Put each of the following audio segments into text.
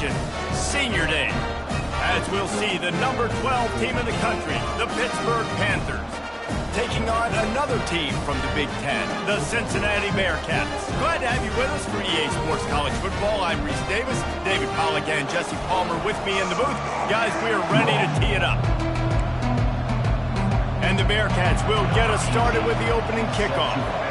celebration, Senior Day, as we'll see the number 12 team in the country, the Pittsburgh Panthers, taking on another team from the Big Ten, the Cincinnati Bearcats. Glad to have you with us for EA Sports College Football. I'm Reese Davis, David Pollack and Jesse Palmer with me in the booth. Guys, we are ready to tee it up. And the Bearcats will get us started with the opening kickoff.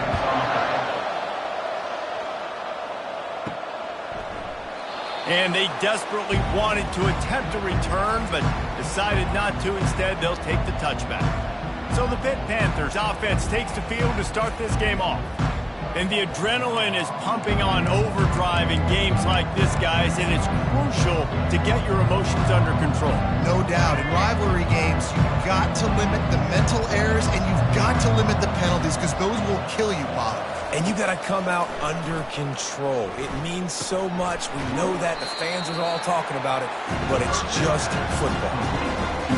And they desperately wanted to attempt a return, but decided not to. Instead, they'll take the touchback. So the Pitt Panthers offense takes the field to start this game off. And the adrenaline is pumping on overdrive in games like this, guys, and it's crucial to get your emotions under control. No doubt. In rivalry games, you've got to limit the mental errors, and you've got to limit the penalties, because those will kill you, Bob. And you got to come out under control. It means so much. We know that. The fans are all talking about it, but it's just football.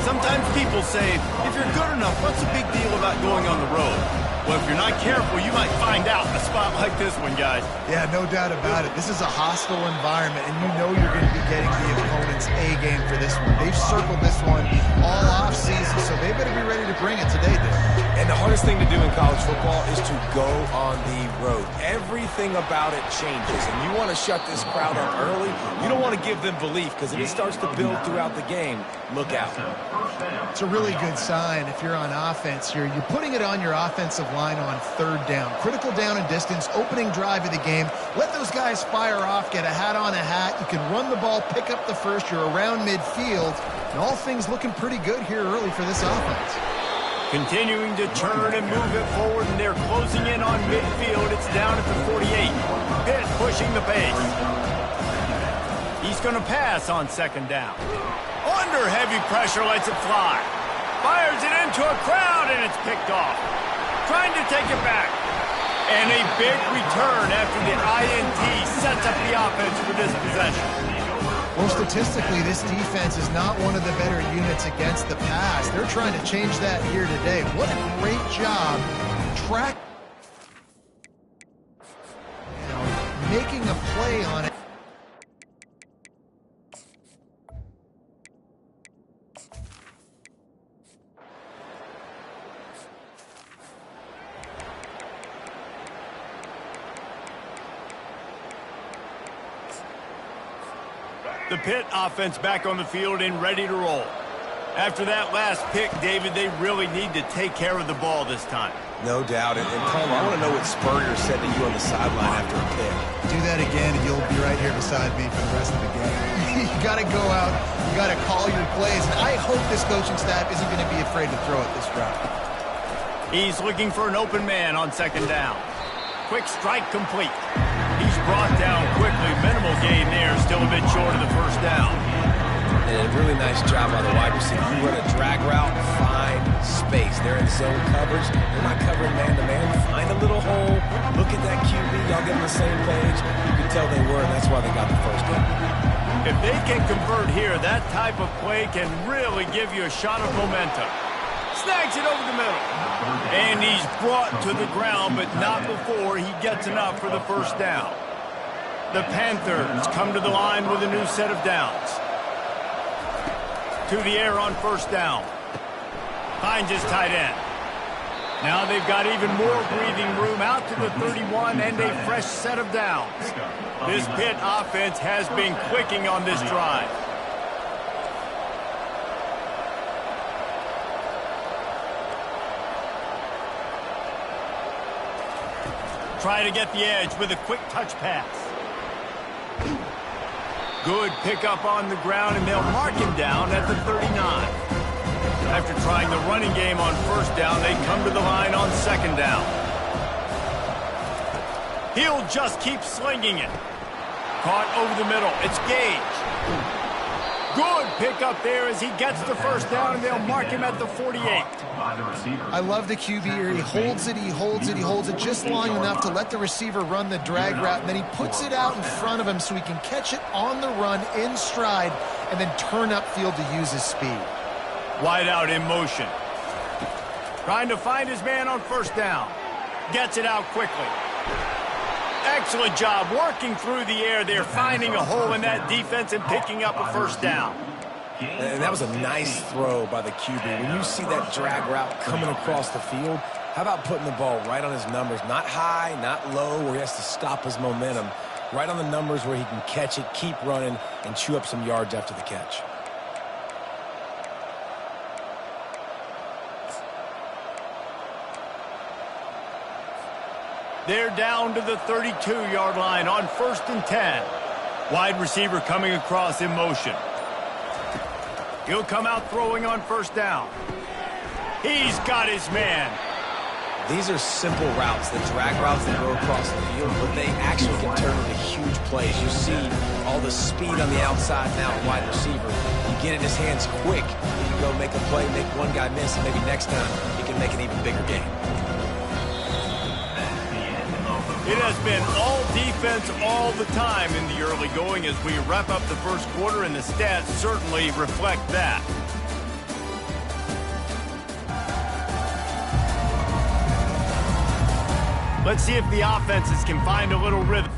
Sometimes people say, if you're good enough, what's the big deal about going on the road? Well, if you're not careful, you might find out in a spot like this one, guys. Yeah, no doubt about it. This is a hostile environment, and you know you're going to be getting the opponent's A game for this one. They've circled this one all off season, so they better be ready to bring it today, dude. And the hardest thing to do in college football is to go on the road. Everything about it changes, and you want to shut this crowd up early. You don't want to give them belief, because if it starts to build throughout the game, look out. It's a really good sign if you're on offense here. You're putting it on your offensive line on third down. Critical down and distance, opening drive of the game. Let those guys fire off, get a hat on a hat. You can run the ball, pick up the first. You're around midfield. And all things looking pretty good here early for this offense. Continuing to turn and move it forward, and they're closing in on midfield. It's down at the 48. Pitt pushing the pace. He's going to pass on second down. Under heavy pressure, lets it fly. Fires it into a crowd, and it's picked off. Trying to take it back. And a big return after the INT sets up the offense for this possession. Well, statistically, this defense is not one of the better units against the pass. They're trying to change that here today. What a great job making a play on it. The Pitt offense back on the field and ready to roll. After that last pick, David, they really need to take care of the ball this time. No doubt. And Palmer, I want to know what Spurrier said to you on the sideline after a pick. Do that again, and you'll be right here beside me for the rest of the game. You got to go out. You got to call your plays. And I hope this coaching staff isn't going to be afraid to throw it this drive. He's looking for an open man on second down. Quick strike complete. He's brought down quickly. Minimal gain there, still a bit short of the first down. And a really nice job by the wide receiver. You run a drag route, find space. They're in zone coverage. They're not covering man-to-man. Find a little hole. Look at that QB. Y'all get on the same page. You can tell they were, and that's why they got the first down. If they can convert here, that type of play can really give you a shot of momentum. Snags it over the middle. And he's brought to the ground, but not before he gets enough for the first down. The Panthers come to the line with a new set of downs. To the air on first down. Finds his tight end. Now they've got even more breathing room out to the 31 and a fresh set of downs. This Pitt offense has been clicking on this drive. Try to get the edge with a quick touch pass. Good pickup on the ground, and they'll mark him down at the 39. After trying the running game on first down, they come to the line on second down. He'll just keep slinging it. Caught over the middle. It's Gage. Good pickup there as he gets the first down, and they'll mark him at the 48. I love the QB here. He holds it, he holds it, he holds it just long enough to let the receiver run the drag route, and then he puts it out in front of him so he can catch it on the run in stride and then turn upfield to use his speed. Wide out in motion. Trying to find his man on first down. Gets it out quickly. Excellent job working through the air there, finding a hole in that defense and picking up a first down. And that was a nice throw by the QB. When you see that drag route coming across the field, how about putting the ball right on his numbers? Not high, not low, where he has to stop his momentum. Right on the numbers where he can catch it, keep running, and chew up some yards after the catch. They're down to the 32-yard line on 1st and 10. Wide receiver coming across in motion. He'll come out throwing on 1st down. He's got his man. These are simple routes, the drag routes that go across the field, but they actually can turn into huge plays. You see all the speed on the outside now, wide receiver. You get in his hands quick. You can go make a play, make one guy miss, and maybe next time he can make an even bigger game. It has been all defense all the time in the early going as we wrap up the first quarter, and the stats certainly reflect that. Let's see if the offenses can find a little rhythm.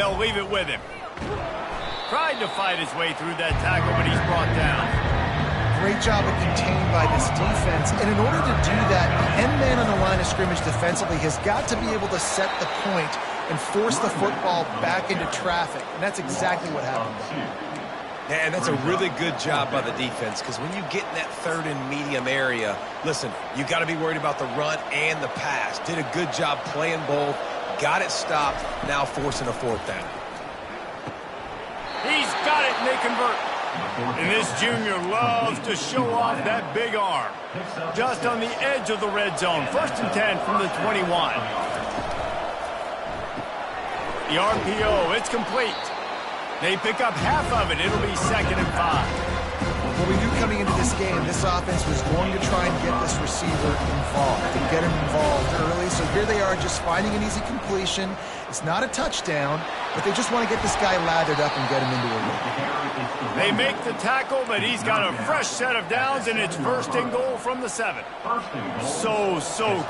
they'll leave it with him. Tried to fight his way through that tackle, but he's brought down. Great job of contained by this defense. And in order to do that, the end man on the line of scrimmage defensively has got to be able to set the point and force the football back into traffic. And that's exactly what happened. Yeah, and that's a really good job by the defense, because when you get in that third and medium area, listen, you got to be worried about the run and the pass. Did a good job playing both, got it stopped, now forcing a fourth down. He's got it, and they convert. And this junior loves to show off that big arm. Just on the edge of the red zone. 1st and 10 from the 21. The RPO, it's complete. They pick up half of it. It'll be 2nd and 5. Well, we knew coming into this game, this offense was going to try and get this receiver involved and get him involved early. So here they are just finding an easy completion. It's not a touchdown, but they just want to get this guy lathered up and get him into a rhythm. They make the tackle, but he's got a fresh set of downs, and it's 1st and goal from the 7. So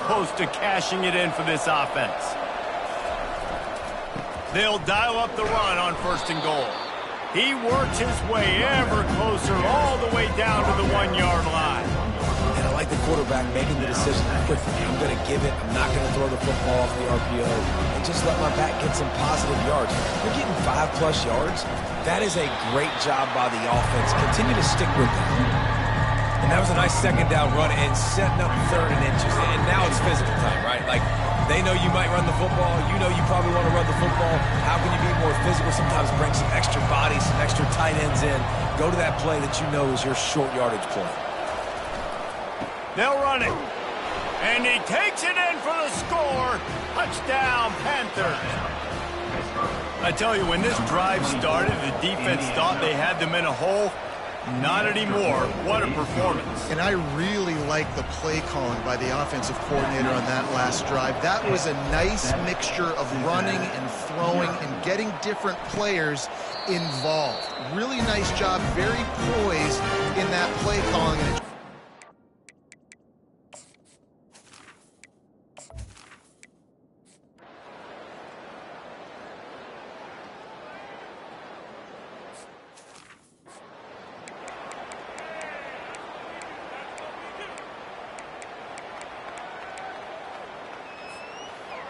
close to cashing it in for this offense. They'll dial up the run on 1st and goal. He works his way ever closer all the way down to the 1-yard line. And I like the quarterback making the decision quickly. I'm going to give it. I'm not going to throw the football off the RPO and just let my back get some positive yards. They're getting 5+ yards. That is a great job by the offense. Continue to stick with them. And that was a nice 2nd down run and setting up 3rd and inches. And now it's physical time, right? Like, they know you might run the football. You know you probably want to run the football. How can you be more physical? Sometimes bring some extra bodies, some extra tight ends in. Go to that play that you know is your short yardage play. They'll run it. And he takes it in for the score. Touchdown, Panthers. I tell you, when this drive started, the defense thought they had them in a hole. Not anymore. What a performance. And I really like the play calling by the offensive coordinator on that last drive. That was a nice mixture of running and throwing and getting different players involved. Really nice job, very poised in that play calling.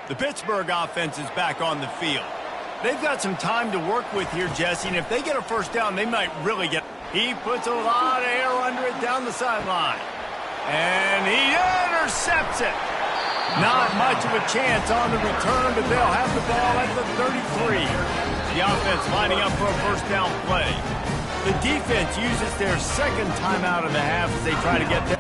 The Pittsburgh offense is back on the field. They've got some time to work with here, Jesse, and if they get a 1st down, they might really get... He puts a lot of air under it down the sideline. And he intercepts it. Not much of a chance on the return, but they'll have the ball at the 33. The offense lining up for a 1st down play. The defense uses their 2nd timeout of the half as they try to get there.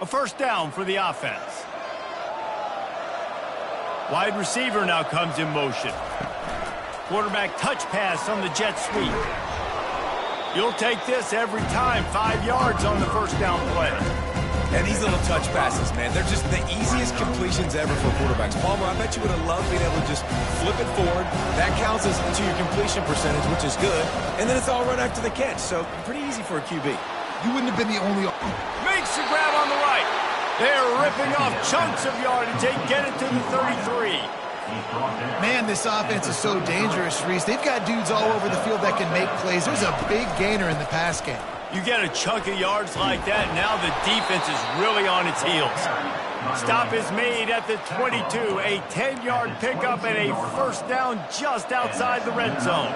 A 1st down for the offense. Wide receiver now comes in motion. Quarterback touch pass on the jet sweep. You'll take this every time. 5 yards on the 1st down play. And these little touch passes, man, they're just the easiest completions ever for quarterbacks. Palmer, I bet you would have loved being able to just flip it forward. That counts as to your completion percentage, which is good. And then it's all run after the catch. So pretty easy for a QB. You wouldn't have been the only... Makes the grab on the right. They're ripping off chunks of yardage. They get it to the 33. Man, this offense is so dangerous, Reese. They've got dudes all over the field that can make plays. There's a big gainer in the pass game. You get a chunk of yards like that, now the defense is really on its heels. Stop is made at the 22. A 10-yard pickup and a 1st down just outside the red zone.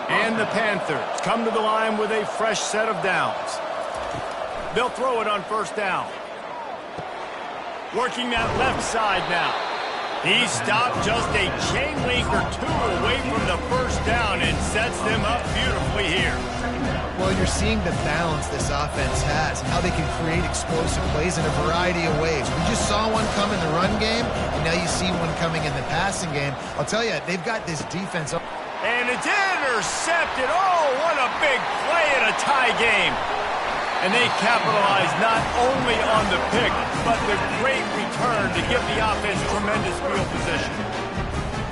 And the Panthers come to the line with a fresh set of downs. They'll throw it on 1st down. Working that left side now. He stopped just a chain link or two away from the 1st down and sets them up beautifully here. Well, you're seeing the balance this offense has and how they can create explosive plays in a variety of ways. We just saw one come in the run game, and now you see one coming in the passing game. I'll tell you, they've got this defense. And it's intercepted. Oh, what a big play in a tie game. And they capitalized not only on the pick, but the great return to give the offense tremendous field position.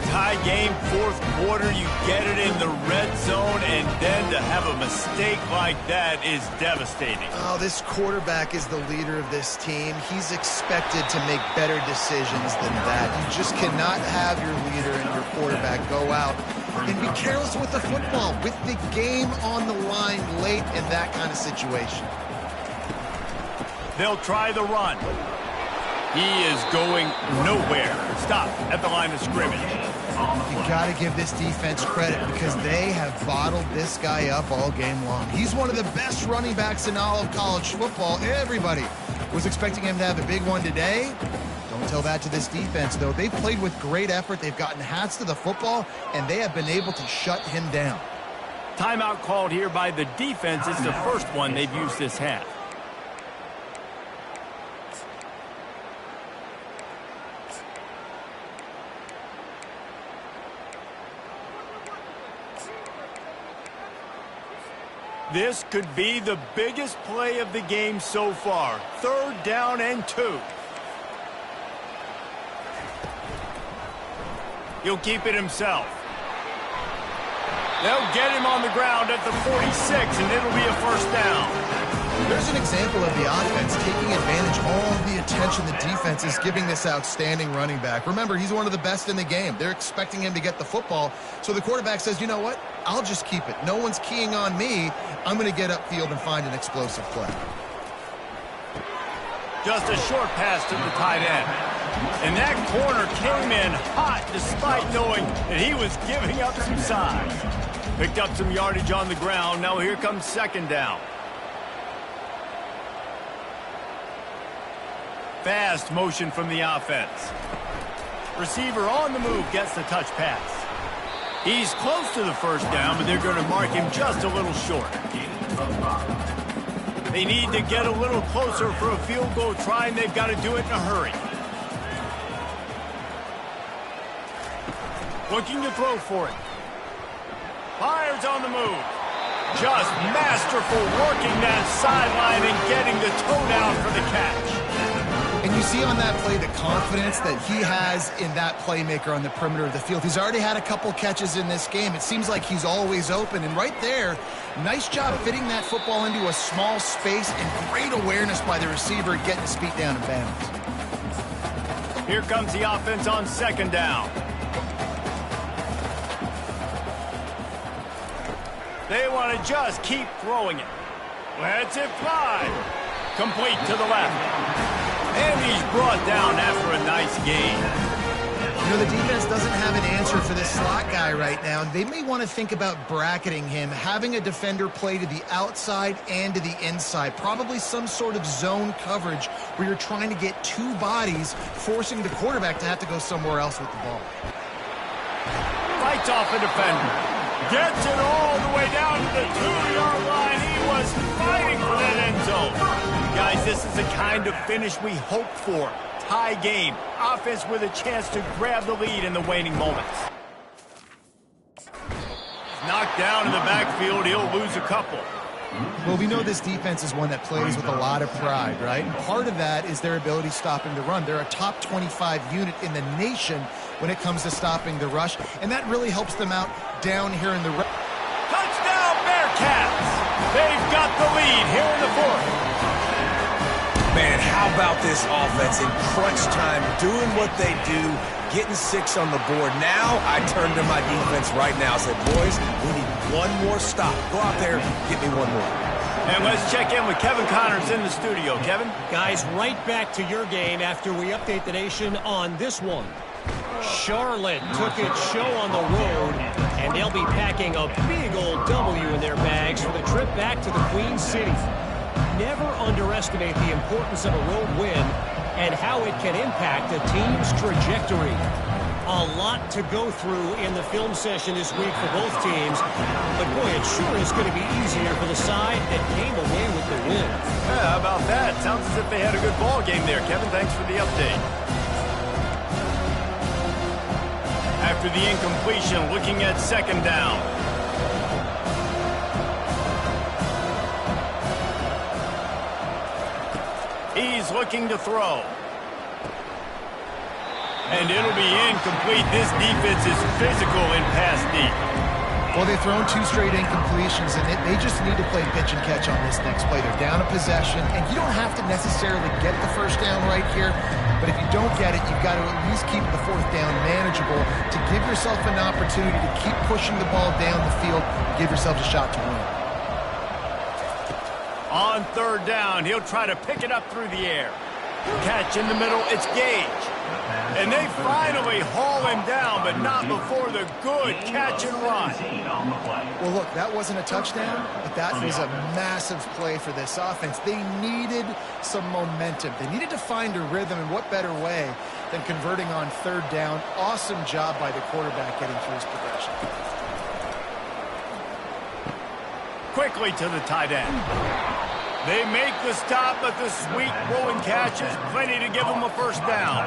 Tie game, fourth quarter, you get it in the red zone, and then to have a mistake like that is devastating. Oh, this quarterback is the leader of this team. He's expected to make better decisions than that. You just cannot have your leader and your quarterback go out and be careless with the football, with the game on the line late in that kind of situation. They'll try the run. He is going nowhere. Stop at the line of scrimmage. You got to give this defense credit because they have bottled this guy up all game long. He's one of the best running backs in all of college football. Everybody was expecting him to have a big one today. Don't tell that to this defense, though. They've played with great effort. They've gotten hats to the football, and they have been able to shut him down. Timeout called here by the defense. It's the first one they've used this half. This could be the biggest play of the game so far. 3rd down and 2. He'll keep it himself. They'll get him on the ground at the 46, and it'll be a first down. There's an example of the offense taking advantage of all the attention the defense is giving this outstanding running back. Remember, he's one of the best in the game. They're expecting him to get the football, so the quarterback says, you know what? I'll just keep it. No one's keying on me. I'm going to get upfield and find an explosive play. Just a short pass to the tight end. And that corner came in hot despite knowing that he was giving up some size. Picked up some yardage on the ground. Now here comes 2nd down. Fast motion from the offense. Receiver on the move gets the touch pass. He's close to the first down, but they're going to mark him just a little short. They need to get a little closer for a field goal try, and they've got to do it in a hurry. Looking to throw for it. Fires on the move. Just masterful working that sideline and getting the toe down for the catch. And you see on that play the confidence that he has in that playmaker on the perimeter of the field. He's already had a couple catches in this game. It seems like he's always open. And right there, nice job fitting that football into a small space and great awareness by the receiver getting his feet down in bounds. Here comes the offense on 2nd down. They want to just keep throwing it. Lets it fly. Complete to the left. And he's brought down after a nice gain. You know, the defense doesn't have an answer for this slot guy right now. They may want to think about bracketing him, having a defender play to the outside and to the inside. Probably some sort of zone coverage where you're trying to get 2 bodies, forcing the quarterback to have to go somewhere else with the ball. Fights off a defender. Gets it all the way down to the 2-yard line. He was fighting for that end zone. Guys, this is the kind of finish we hoped for. Tie game. Offense with a chance to grab the lead in the waning moments. Knocked down in the backfield. He'll lose a couple. Well, we know this defense is one that plays with a lot of pride, right? And part of that is their ability stopping the run. They're a top 25 unit in the nation when it comes to stopping the rush, and that really helps them out down here in the touchdown Bearcats! They've got the lead here in the 4th. Man, how about this offense in crunch time, doing what they do, getting 6 on the board. Now I turn to my defense right now and say, boys, we need one more stop. Go out there, get me one more. And let's check in with Kevin Connors in the studio. Kevin? Guys, right back to your game after we update the nation on this one. Charlotte took its show on the road, and they'll be packing a big old W in their bags for the trip back to the Queen City. Never underestimate the importance of a road win and how it can impact a team's trajectory. A lot to go through in the film session this week for both teams. But, boy, it sure is going to be easier for the side that came away with the win. Yeah, how about that? Sounds as if they had a good ball game there, Kevin. Thanks for the update. After the incompletion, looking at second down. He's looking to throw. And it'll be incomplete. This defense is physical in pass deep. Well, they've thrown 2 straight incompletions, and they just need to play pitch and catch on this next play. They're down a possession, and you don't have to necessarily get the first down right here, but if you don't get it, you've got to at least keep the 4th down manageable to give yourself an opportunity to keep pushing the ball down the field and give yourself a shot to win. On 3rd down, he'll try to pick it up through the air. Catch in the middle, it's Gage. And they finally haul him down, but not before the good catch and run. Well, look, that wasn't a touchdown, but that was a massive play for this offense. They needed some momentum. They needed to find a rhythm, and what better way than converting on 3rd down. Awesome job by the quarterback getting through his progression. Quickly to the tight end. They make the stop, but the sweet rolling catch is plenty to give them a first down.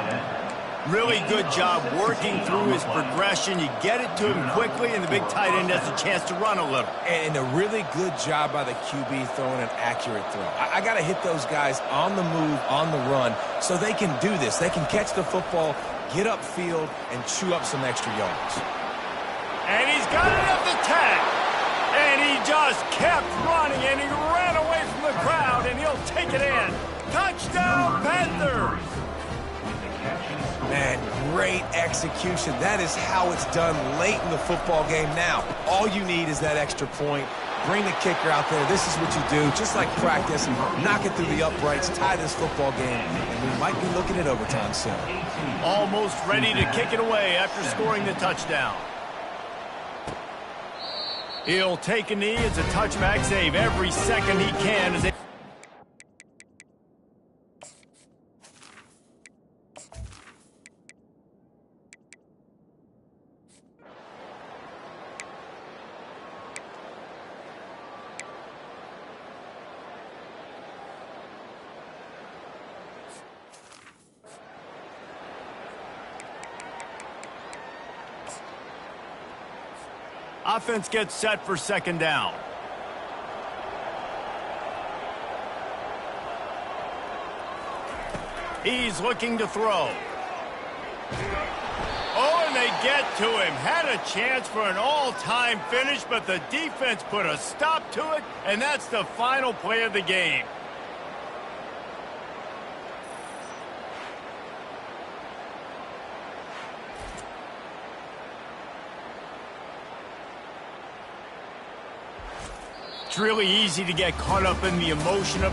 Really good job working through his progression. You get it to him quickly, and the big tight end has a chance to run a little. And a really good job by the QB throwing an accurate throw. I got to hit those guys on the move, on the run, so they can do this. They can catch the football, get upfield, and chew up some extra yards. And he's got it at the tag. And he just kept running, and he ran away from the crowd, and he'll take it in. Touchdown, Panthers! Man, great execution. That is how it's done late in the football game now. All you need is that extra point. Bring the kicker out there. This is what you do, just like practice, and knock it through the uprights, tie this football game, and we might be looking at overtime soon. Almost ready to kick it away after scoring the touchdown. He'll take a knee. It's a touchback save every second he can. As offense gets set for second down. He's looking to throw. Oh, and they get to him. Had a chance for an all-time finish, but the defense put a stop to it, and that's the final play of the game. It's really easy to get caught up in the emotion of a